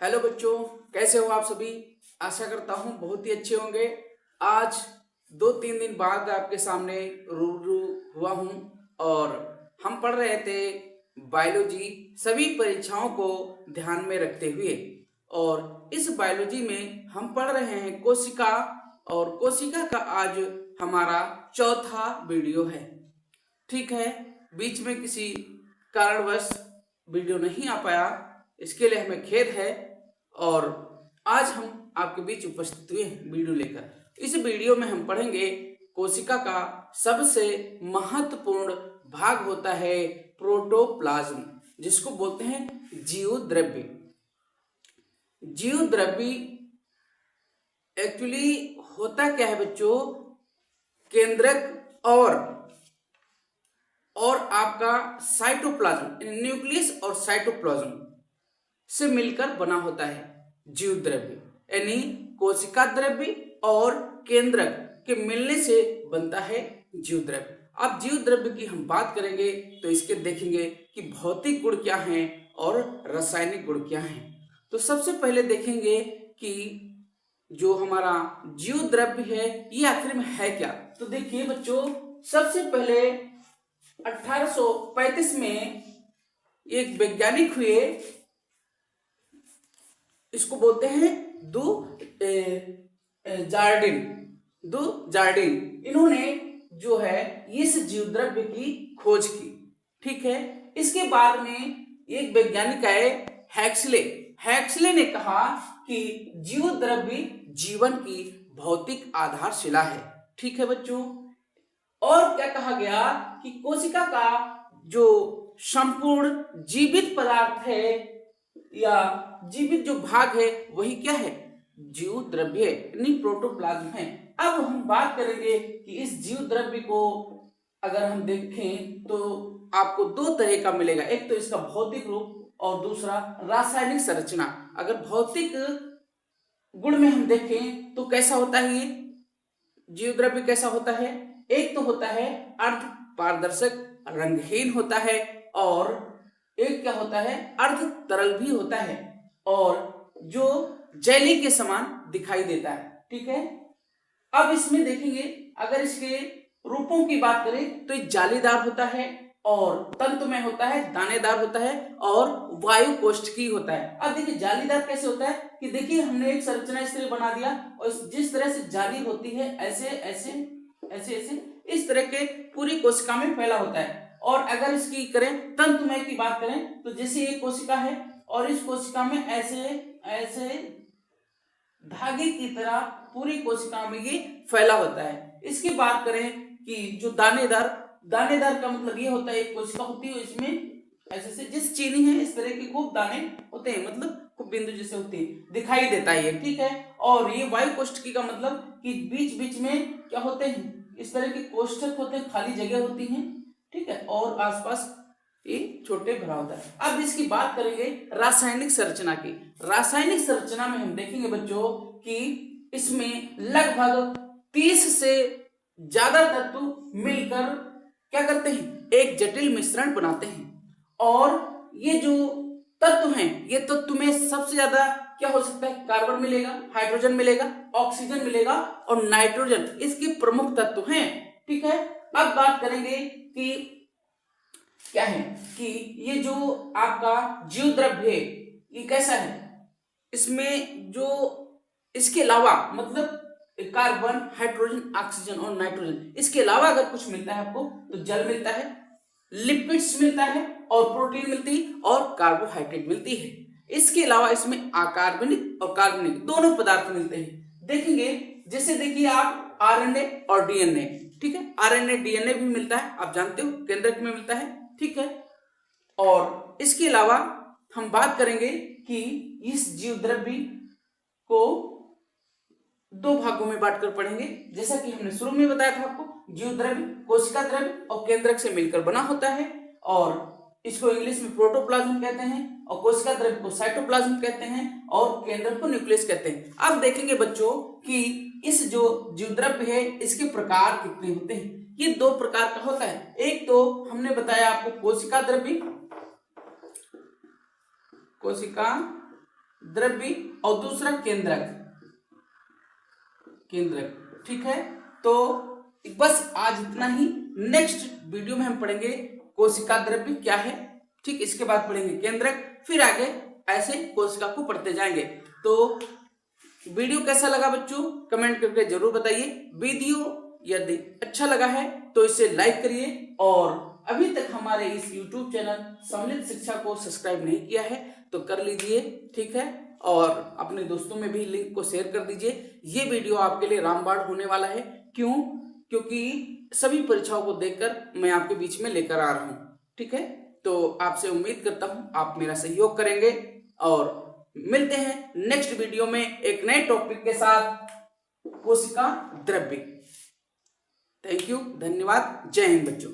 Hello बच्चों, कैसे हो आप सभी। आशा करता हूँ बहुत ही अच्छे होंगे। आज 2-3 दिन बाद आपके सामने रूबरू हुआ हूँ और हम पढ़ रहे थे बायोलॉजी सभी परीक्षाओं को ध्यान में रखते हुए। और इस बायोलॉजी में हम पढ़ रहे हैं कोशिका, और कोशिका का आज हमारा चौथा वीडियो है। ठीक है, बीच में किसी कारणवश वीडियो नहीं आ पाया, इसके लिए हमें खेद है। और आज हम आपके बीच उपस्थित हुए हैं वीडियो लेकर। इस वीडियो में हम पढ़ेंगे कोशिका का सबसे महत्वपूर्ण भाग होता है प्रोटोप्लाज्म, जिसको बोलते हैं जीव द्रव्य। जीव द्रव्य एक्चुअली होता क्या है बच्चों, केंद्रक और आपका साइटोप्लाज्म, न्यूक्लियस और साइटोप्लाज्म से मिलकर बना होता है जीव द्रव्य। यानी कोशिका द्रव्य और केंद्रक के मिलने से बनता है जीव द्रव्य। अब जीव द्रव्य की हम बात करेंगे तो इसके देखेंगे कि भौतिक गुण क्या हैं और रासायनिक गुण क्या हैं। तो सबसे पहले देखेंगे कि जो हमारा जीव द्रव्य है ये आखिर में है क्या। तो देखिए बच्चों, सबसे पहले 1835 में एक वैज्ञानिक हुए, इसको बोलते हैं दु जार्डिन। इन्होंने जो है इस जीव द्रव्य की खोज की। ठीक है, इसके बाद में एक वैज्ञानिक आए हैक्सले ने कहा कि जीव द्रव्य जीवन की भौतिक आधारशिला है। ठीक है बच्चों, और क्या कहा गया कि कोशिका का जो संपूर्ण जीवित पदार्थ है या जीवित जो भाग है वही क्या है, जीव द्रव्य यानी प्रोटोप्लाज्म है। अब हम बात करेंगे कि इस जीव द्रव्य को अगर हम देखें तो आपको दो तरह का मिलेगा, एक तो इसका भौतिक रूप और दूसरा रासायनिक संरचना। अगर भौतिक गुण में हम देखें तो कैसा होता है ये जीव द्रव्य, कैसा होता है, एक तो होता है अर्ध पारदर्शक रंगहीन होता है, और एक क्या होता है अर्ध तरल भी होता है, और जो जेली के समान दिखाई देता है। ठीक है, अब इसमें देखेंगे अगर इसके रूपों की बात करें तो ये जालीदार होता है, और तंतु में होता है, दानेदार होता है, और वायु कोष्ठकी होता है। अब देखिए जालीदार कैसे होता है कि देखिए हमने एक संरचना इस तरह बना दिया, और जिस तरह से जाली होती है ऐसे ऐसे ऐसे ऐसे इस तरह के पूरी कोशिका में फैला होता है। और अगर इसकी करें तंतुमय की बात करें तो जैसे एक कोशिका है और इस कोशिका में ऐसे ऐसे धागे की तरह पूरी कोशिका में ये फैला होता है। इसकी बात करें कि जो दानेदार का मतलब ये होता है एक कोशिका होती है, इसमें ऐसे से जिस चीनी है इस तरह के खूब दाने होते हैं, मतलब खूब बिंदु जैसे होते हैं, दिखाई देता है ये। ठीक है, और ये वायु कोष्ठकी का मतलब कि बीच बीच में क्या होते हैं, इस तरह के कोष्ठक होते हैं, खाली जगह होती हैं। ठीक है, और आसपास ये छोटे भरा होता है। अब इसकी बात करेंगे रासायनिक संरचना की। रासायनिक संरचना में हम देखेंगे बच्चों कि इसमें लगभग 30 से ज्यादा तत्व मिलकर क्या करते हैं, एक जटिल मिश्रण बनाते हैं। और ये जो तत्व हैं, ये तत्व में सबसे ज्यादा क्या हो सकता है, कार्बन मिलेगा, हाइड्रोजन मिलेगा, ऑक्सीजन मिलेगा और नाइट्रोजन इसके प्रमुख तत्व हैं। ठीक है, अब बात करेंगे कि क्या है कि ये जो आपका जीव द्रव्य है ये कैसा है, इसमें जो इसके अलावा मतलब कार्बन, हाइड्रोजन, ऑक्सीजन और नाइट्रोजन, इसके अलावा अगर कुछ मिलता है आपको तो जल मिलता है, लिपिड्स मिलता है, और प्रोटीन मिलती है, और कार्बोहाइड्रेट मिलती है। इसके अलावा इसमें अकार्बनिक और कार्बनिक दोनों पदार्थ मिलते हैं। देखेंगे जैसे देखिए आप आरएनए और डीएनए। ठीक है, आरएनए डीएनए भी मिलता है, आप जानते हो केंद्रक में मिलता है। ठीक है, और इसके अलावा हम बात करेंगे कि इस जीव द्रव्य को दो भागों में बांटकर पढ़ेंगे। जैसा कि हमने शुरू में बताया था आपको, जीव द्रव्य कोशिका द्रव्य और केंद्रक से मिलकर बना होता है, और इसको इंग्लिश में प्रोटोप्लाज्म कहते हैं, और कोशिका द्रव्य को साइटोप्लाज्म कहते हैं, और केंद्रक को न्यूक्लियस कहते हैं। अब देखेंगे बच्चों कि इस जो जीव द्रव्य है इसके प्रकार कितने होते हैं। ये दो प्रकार का होता है, एक तो हमने बताया आपको कोशिका द्रव्य और दूसरा केंद्रक, केंद्रक। ठीक है, तो बस आज इतना ही। नेक्स्ट वीडियो में हम पढ़ेंगे कोशिका द्रव्य क्या है, ठीक, इसके बाद पढ़ेंगे केंद्रक, फिर आगे ऐसे कोशिका को पढ़ते जाएंगे। तो वीडियो कैसा लगा बच्चों, कमेंट करके जरूर बताइए। वीडियो यदि अच्छा लगा है तो इसे लाइक करिए, और अभी तक हमारे इस YouTube चैनल सम्मिलित शिक्षा को सब्सक्राइब नहीं किया है तो कर लीजिए, ठीक है, और अपने दोस्तों में भी लिंक को शेयर कर दीजिए। ये वीडियो आपके लिए रामबाण होने वाला है। क्यों? क्योंकि सभी परीक्षाओं को देखकर मैं आपके बीच में लेकर आ रहा हूँ, ठीक है। तो आपसे उम्मीद करता हूँ आप मेरा सहयोग करेंगे, और मिलते हैं नेक्स्ट वीडियो में एक नए टॉपिक के साथ, कोशिका द्रव्य। थैंक यू, धन्यवाद, जय हिंद बच्चों।